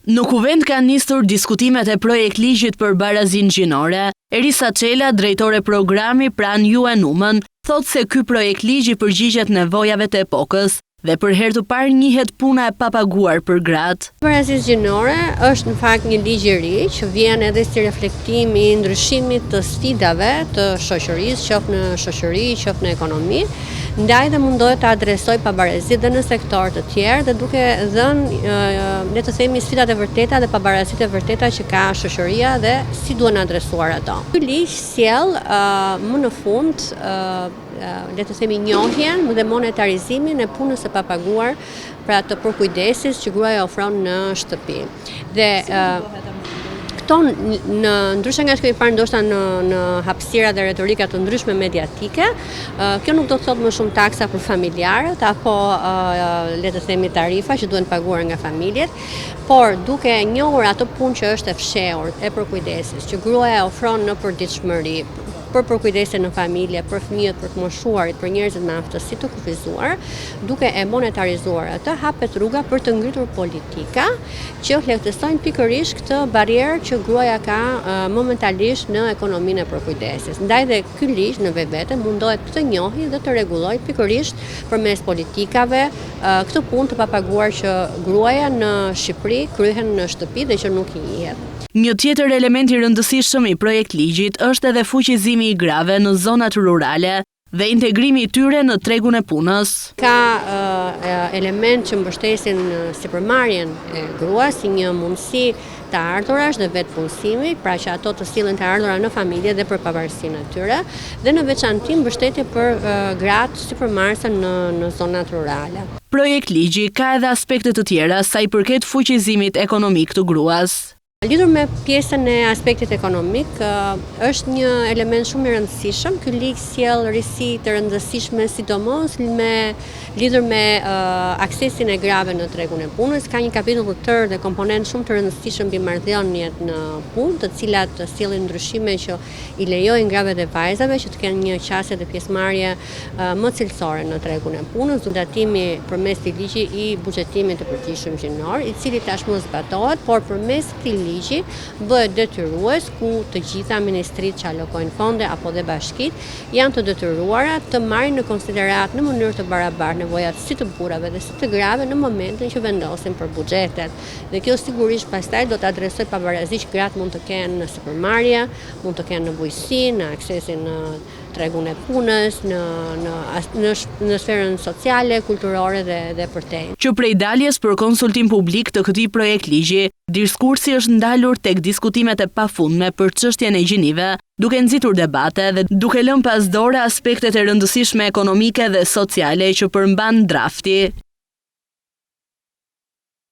Në kuvend kanë nisur diskutimet e projekt ligjit për barazinë gjinore. Erisa Çela, drejtore programi pranë UN Women, thotë se ky projekt ligji përgjigjet nevojave të epokës dhe për herë të parë njihet puna e papaguar për gratë. Barazia gjinore është në fakt një ligj i ri që vjen edhe si reflektim i ndryshimit të sfidave të shoqërisë, qoftë në shoqëri, qoftë në ekonomi, ndaj dhe mundohet të adresoj pabarazitë dhe në sektor të tjerë dhe duke dhënë, le të themi, sfidat e vërteta dhe pabarazitë e vërteta që ka shoqëria dhe si duhen adresuar ato. Ky ligj sjell më në fund le të themi njohjen dhe monetarizimin e punës së papaguar, pra të përkujdesis që gruaja ofron në shtëpi. Dhe këto ndryshe nga shkëpi parë ndoshta në hapësira dhe retorika të ndryshme mediatike, kjo nuk do të thotë më shumë taksa për familjarët apo le të themi tarifa që duhen paguar nga familjet, por duke njohur ato punë që është e fshehur, e përkujdesis, që gruaja ofron në përditshmëri, për përkujdesje në familje, për fëmijët, për të moshuarit, për njerëzit me aftësi të kufizuar, duke e monetarizuar atë, hapet rruga për të ngritur politika që lehtësojnë pikërisht këtë barrierë që gruaja ka momentalisht në ekonominë e përkujdesjes. Ndaj dhe ky ligj në vetvete mundohet të njohë dhe të rregullojë pikërisht përmes politikave këtë punë të papaguar që gruaja në Shqipëri kryhen në shtëpi dhe që nuk i njihet. Një tjetër element i rëndësishëm i projekt ligjit është edhe fuqizimi i grave në zonat rurale dhe integrimi i tyre në tregun e punës. Ka element që mbështesin sipërmarrjen e gruas si një mundësi të ardhurash dhe vetë punësimi, pra që ato të sillen të ardhura në familje dhe për pavarësinë e tyre, dhe në veçantë mbështetje për gratë sipërmarrëse në zonat rurale. Projekt ligji ka edhe aspekte të tjera sa i përket fuqizimit ekonomik të gruas. Lidhur me pjesën e aspektit ekonomik, është një element shumë i rëndësishëm. Ky ligj sjell risi të rëndësishme sidomos lidhur me aksesin e grave në tregun e punës. Ka një kapitull të tërë dhe komponent shumë të rëndësishëm mbi marrëdhëniet në punë, të cilat sjellin ndryshime që i lejojnë grave dhe vajzave që të kenë një qasje dhe pjesëmarrje më cilësore në tregun e punës, zbatimi përmes këtij ligji i buxhetimit të përgjithshëm gjinor, i cili tashmë zbatohet, por përmes këtij ligji bëhet detyrues ku të gjitha ministritë që alokojnë fonde apo dhe bashkitë janë të detyruara të marrin në konsiderat në mënyrë të barabartë nevojat si të burrave dhe si të grave në momentin që vendosin për buxhetet. Dhe kjo sigurisht pastaj do të adresojë pabarazi që gratë mund të kenë në sipërmarrje, mund të kenë në bujqësi, në aksesin në tregun e punës, në sferën sociale, kulturore dhe përtej. Që prej daljes për konsultim publik të këtij projekt ligji, diskursi është ndalur tek diskutimet e pafundme për çështjen e gjinive, duke nxitur debate dhe duke lënë pas dore aspektet e rëndësishme ekonomike dhe sociale që përmban drafti.